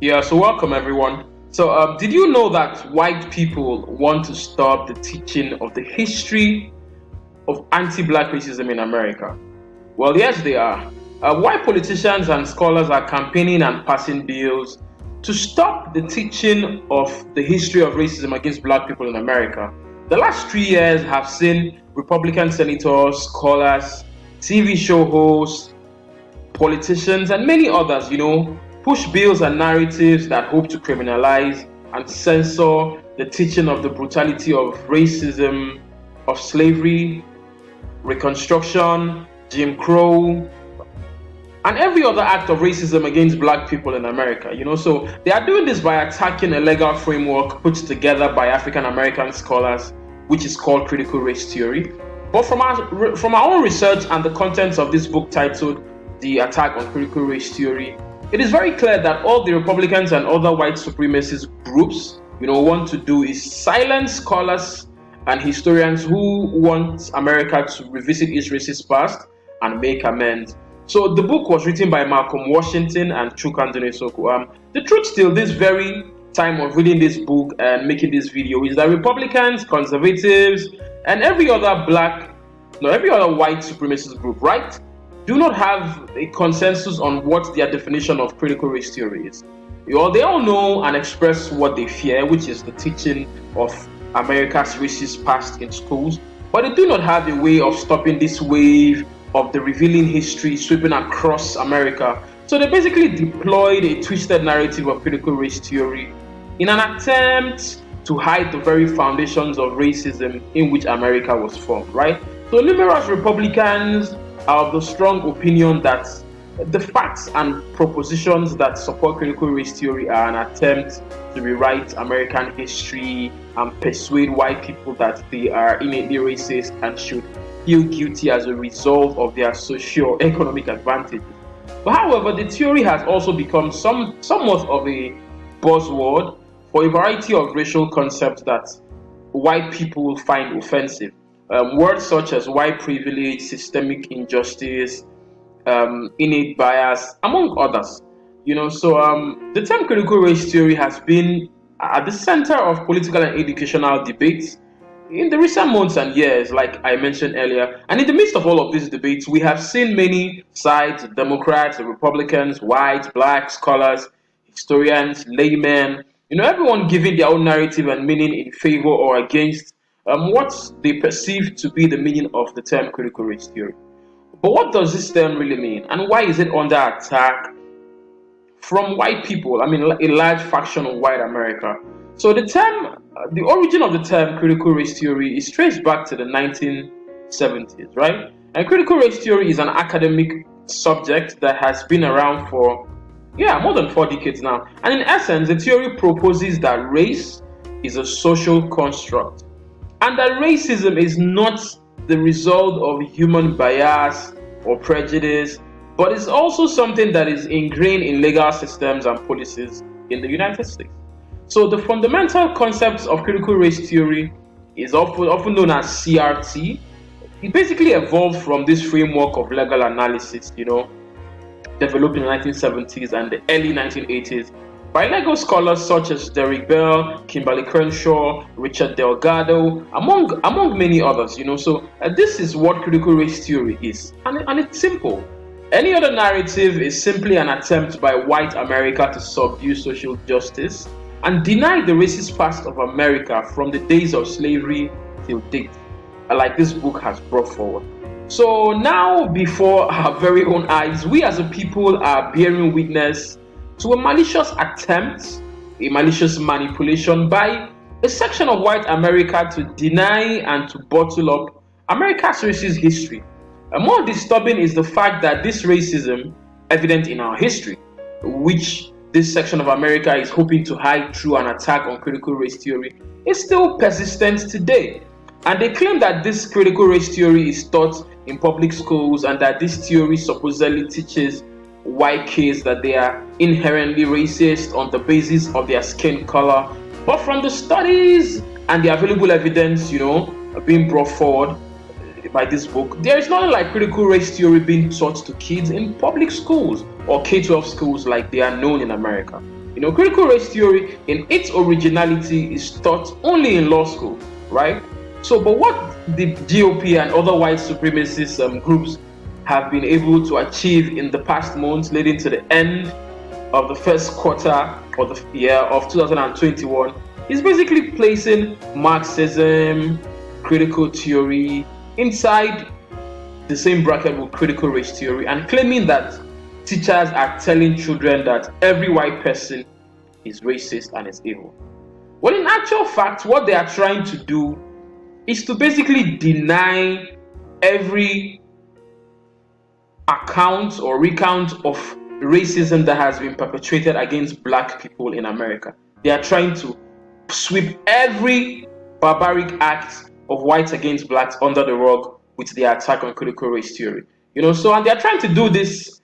Yeah, so welcome everyone. Did you know that white people want to stop the teaching of the history of anti-black racism in America? Well, yes, they are. White politicians and scholars are campaigning and passing bills to stop the teaching of the history of racism against black people in America. The last 3 years have seen Republican senators, scholars, TV show hosts, politicians, and many others, push bills and narratives that hope to criminalize and censor the teaching of the brutality of racism, of slavery, Reconstruction, Jim Crow, and every other act of racism against black people in America. So they are doing this by attacking a legal framework put together by African American scholars, which is called critical race theory. But from our own research and the contents of this book titled The Attack on Critical Race Theory, it is very clear that all the Republicans and other white supremacist groups, want to do is silence scholars and historians who want America to revisit its racist past and make amends. So the book was written by Malcolm Washington and Chukandune Soko. The truth till this very time of reading this book and making this video is that Republicans, conservatives, and every other white supremacist group, right, do not have a consensus on what their definition of critical race theory is. They all know and express what they fear, which is the teaching of America's racist past in schools, but they do not have a way of stopping this wave of the revealing history sweeping across America. So they basically deployed a twisted narrative of critical race theory in an attempt to hide the very foundations of racism in which America was formed, right? So numerous Republicans are of the strong opinion that the facts and propositions that support critical race theory are an attempt to rewrite American history and persuade white people that they are innately racist and should feel guilty as a result of their socio-economic advantages. But however, the theory has also become somewhat of a buzzword for a variety of racial concepts that white people find offensive. Words such as white privilege, systemic injustice, innate bias, among others. The term critical race theory has been at the center of political and educational debates in the recent months and years, like I mentioned earlier. And in the midst of all of these debates, we have seen many sides: the Democrats, the Republicans, whites, blacks, scholars, historians, laymen, everyone giving their own narrative and meaning in favor or against what they perceive to be the meaning of the term critical race theory. But what does this term really mean, and why is it under attack from white people? A large faction of white America. So the origin of the term critical race theory is traced back to the 1970s, right? And critical race theory is an academic subject that has been around for more than 4 decades now. And in essence, the theory proposes that race is a social construct, and that racism is not the result of human bias or prejudice, but is also something that is ingrained in legal systems and policies in the United States. So the fundamental concepts of critical race theory is often known as CRT. It basically evolved from this framework of legal analysis, developed in the 1970s and the early 1980s by legal scholars such as Derek Bell, Kimberly Crenshaw, Richard Delgado, among many others. So this is what critical race theory is, and it's simple. Any other narrative is simply an attempt by white America to subdue social justice and deny the racist past of America from the days of slavery till date, like this book has brought forward. So now, before our very own eyes, we as a people are bearing witness to a malicious attempt, a malicious manipulation by a section of white America to deny and to bottle up America's racist history. And more disturbing is the fact that this racism, evident in our history, which this section of America is hoping to hide through an attack on critical race theory, is still persistent today. And they claim that this critical race theory is taught in public schools and that this theory supposedly teaches white kids that they are inherently racist on the basis of their skin color. But from the studies and the available evidence, being brought forward by this book, there is nothing like critical race theory being taught to kids in public schools or K-12 schools like they are known in America. Critical race theory in its originality is taught only in law school, right? So, but what the GOP and other white supremacist groups have been able to achieve in the past months leading to the end of the first quarter of the year of 2021 is basically placing Marxism, critical theory inside the same bracket with critical race theory and claiming that teachers are telling children that every white person is racist and is evil. Well, in actual fact, what they are trying to do is to basically deny every account or recount of racism that has been perpetrated against black people in America. They are trying to sweep every barbaric act of whites against blacks under the rug with their attack on critical race theory. So and they are trying to do this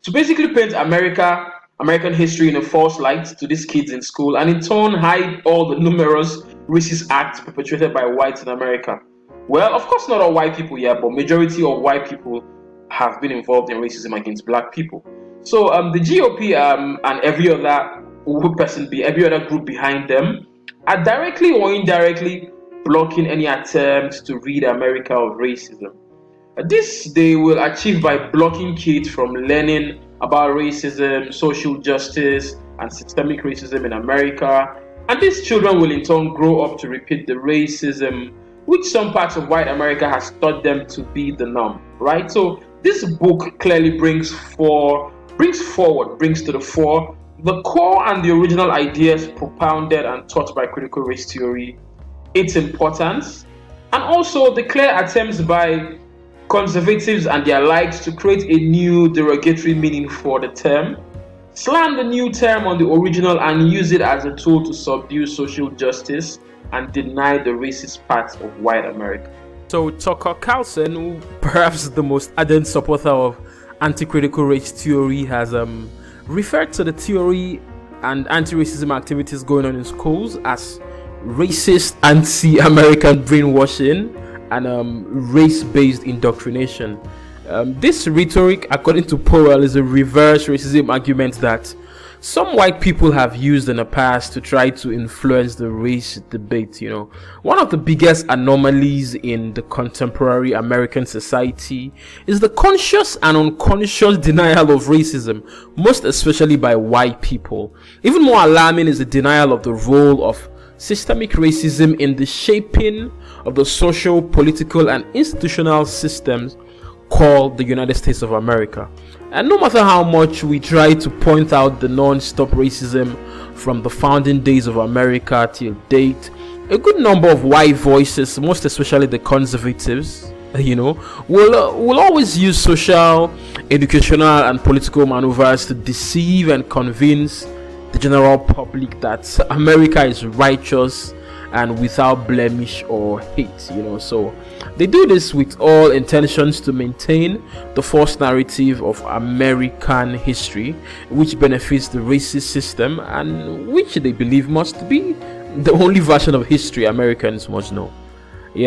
to basically paint American history in a false light to these kids in school, and in turn hide all the numerous racist acts perpetrated by whites in America. Well, of course not all white people here, but majority of white people have been involved in racism against black people. So the GOP and every other group behind them are directly or indirectly blocking any attempt to rid America of racism. This they will achieve by blocking kids from learning about racism, social justice, and systemic racism in America. And these children will in turn grow up to repeat the racism which some parts of white America has taught them to be the norm, right? So this book clearly brings to the fore the core and the original ideas propounded and taught by critical race theory, its importance, and also the clear attempts by conservatives and their likes to create a new derogatory meaning for the term, slam the new term on the original and use it as a tool to subdue social justice and deny the racist parts of white America. So Tucker Carlson, who perhaps the most ardent supporter of anti-critical race theory, has referred to the theory and anti-racism activities going on in schools as racist anti-American brainwashing and race-based indoctrination. This rhetoric, according to Powell, is a reverse racism argument that some white people have used in the past to try to influence the race debate. One of the biggest anomalies in the contemporary American society is the conscious and unconscious denial of racism, most especially by white people. Even more alarming is the denial of the role of systemic racism in the shaping of the social, political, and institutional systems called the United States of America. And no matter how much we try to point out the non-stop racism from the founding days of America till date, a good number of white voices, most especially the conservatives, will always use social, educational, and political maneuvers to deceive and convince the general public that America is righteous and without blemish or hate. So they do this with all intentions to maintain the false narrative of American history, which benefits the racist system and which they believe must be the only version of history Americans must know.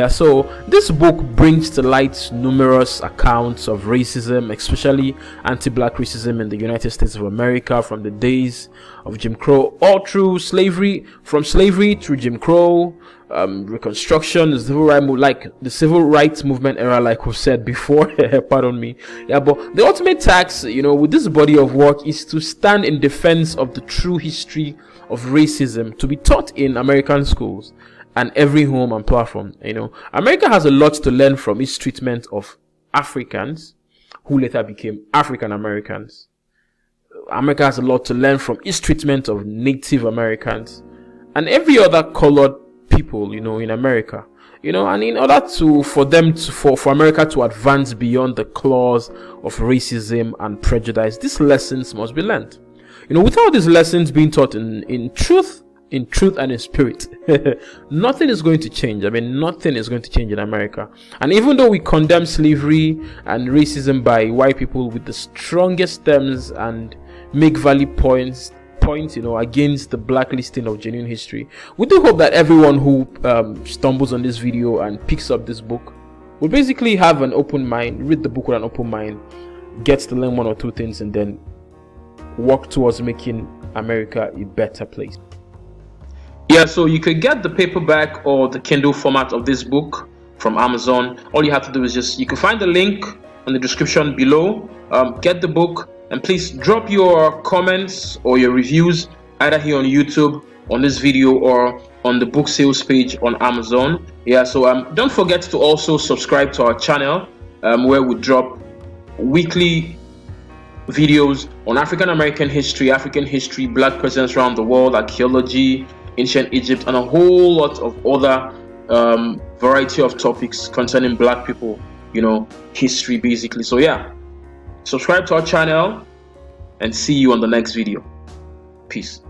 So this book brings to light numerous accounts of racism, especially anti-black racism in the United States of America from the days of Jim Crow all through slavery, from slavery through Jim Crow, Reconstruction, the civil rights movement era, like we've said before. Pardon me. But the ultimate task, with this body of work is to stand in defense of the true history of racism to be taught in American schools and every home and platform. America has a lot to learn from its treatment of Africans who later became African Americans. America has a lot to learn from its treatment of Native Americans and every other colored people, in America. And in order for America to advance beyond the claws of racism and prejudice, these lessons must be learned. Without these lessons being taught in truth and in spirit, nothing is going to change. Nothing is going to change in America. And even though we condemn slavery and racism by white people with the strongest terms and make valid points, against the blacklisting of genuine history, we do hope that everyone who stumbles on this video and picks up this book will basically have an open mind, read the book with an open mind, gets to learn one or two things, and then work towards making America a better place. Yeah, so you could get the paperback or the Kindle format of this book from Amazon. All you have to do is you can find the link in the description below. Get the book, and please drop your comments or your reviews either here on YouTube, on this video, or on the book sales page on Amazon. Yeah, so don't forget to also subscribe to our channel, where we drop weekly videos on African American history, Black presence around the world, archaeology, ancient Egypt, and a whole lot of other variety of topics concerning Black people, history basically. So yeah, subscribe to our channel and see you on the next video. Peace.